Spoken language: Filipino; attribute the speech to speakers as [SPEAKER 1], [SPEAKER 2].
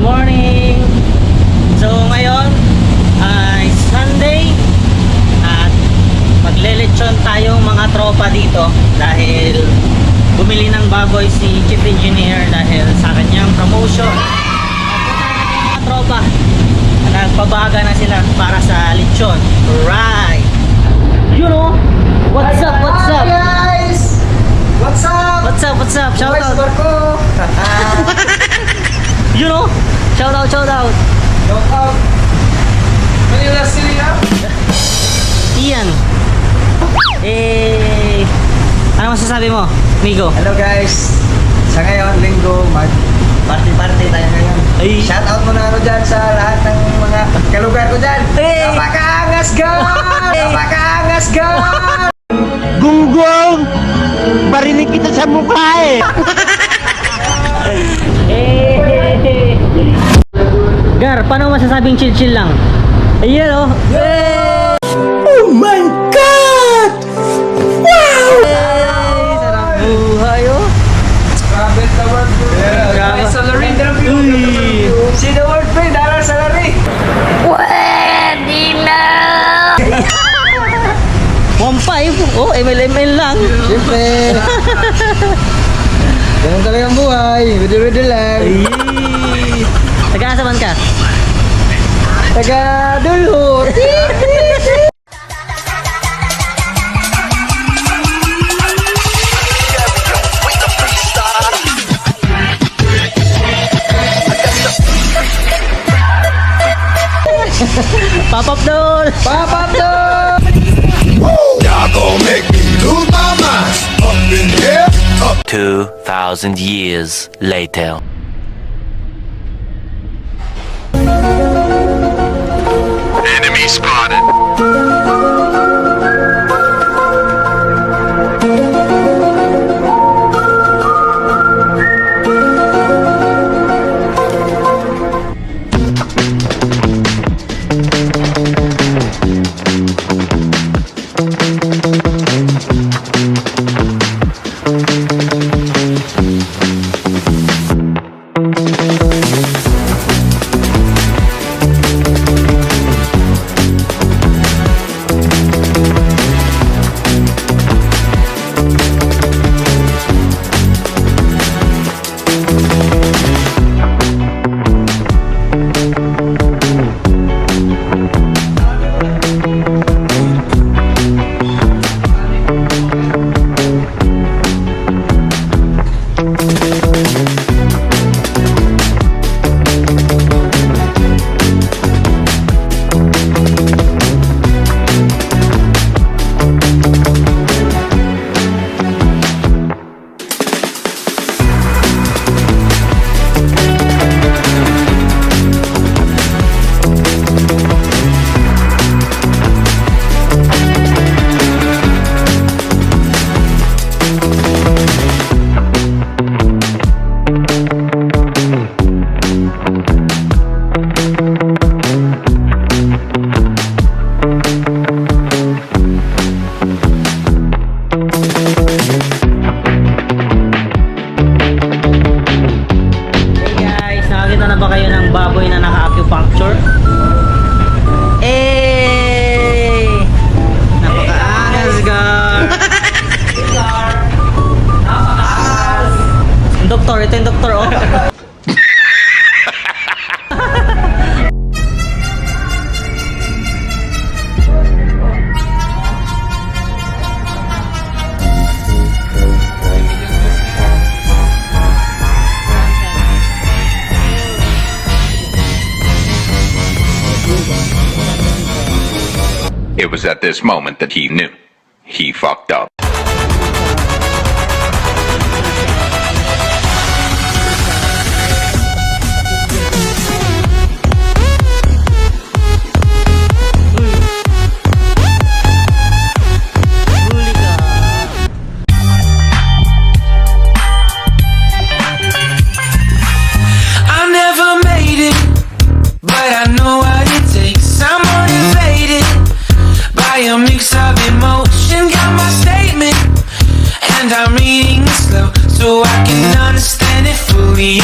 [SPEAKER 1] morning! So ngayon ay Sunday at maglelechon tayong mga tropa dito dahil bumili ng baboy si Chief Engineer dahil sa kanyang promotion. Mga tropa, nagpabaga na sila para sa lechon. Right! You know, what's up, what's up?
[SPEAKER 2] Guys! What's up?
[SPEAKER 1] What's up, what's up? Shout out!
[SPEAKER 2] Marco!
[SPEAKER 1] You know, shout out, shout out!
[SPEAKER 2] Shout out! Manila City, ha?
[SPEAKER 1] Ian. Ano masasabi mo, Migo?
[SPEAKER 2] Hello guys! Sa ngayon, linggo, mag-party-party tayo ngayon.
[SPEAKER 1] Ay.
[SPEAKER 2] Shout out muna ako dyan sa lahat ng mga kalugar ko dyan.
[SPEAKER 1] Hey.
[SPEAKER 2] Napakaangas God! Napakaangas God!
[SPEAKER 3] Gunggong! Barinig kita sa mukha eh!
[SPEAKER 1] Gar, paano masasabing chill-chill lang? Ayun oh!
[SPEAKER 3] Oh my God! Wow!
[SPEAKER 1] Ay, sarap buhay oh!
[SPEAKER 2] Grabe the word bro!
[SPEAKER 1] Grabe.
[SPEAKER 2] Salary interview!
[SPEAKER 1] Uy.
[SPEAKER 2] See the word bro! Dara salary!
[SPEAKER 1] Wampay oh, ML lang.
[SPEAKER 2] Siyempre! Ganun talaga ang buhay! Widi-widi lang!
[SPEAKER 1] Ay. Taga-asaman ka?
[SPEAKER 2] Taga Dulhut!
[SPEAKER 1] Pop-up doll!
[SPEAKER 2] Papat to!
[SPEAKER 4] Y'all gon' make me lose my mind. Up in here, up.
[SPEAKER 5] 2,000 years later.
[SPEAKER 4] Enemy spotted.
[SPEAKER 1] Hey guys, nakakita na ba kayo ng baboy na naka-acupuncture? Napakaangas, Gar! Yung doktor, ito yung doktor, oh.
[SPEAKER 4] It was at this moment that he knew. He fucked up.
[SPEAKER 1] Huli ka.
[SPEAKER 6] I never made it, but I know what it takes. I'm motivated by a mix of emotion. Got my statement, and I'm reading it slow so I can understand it fully.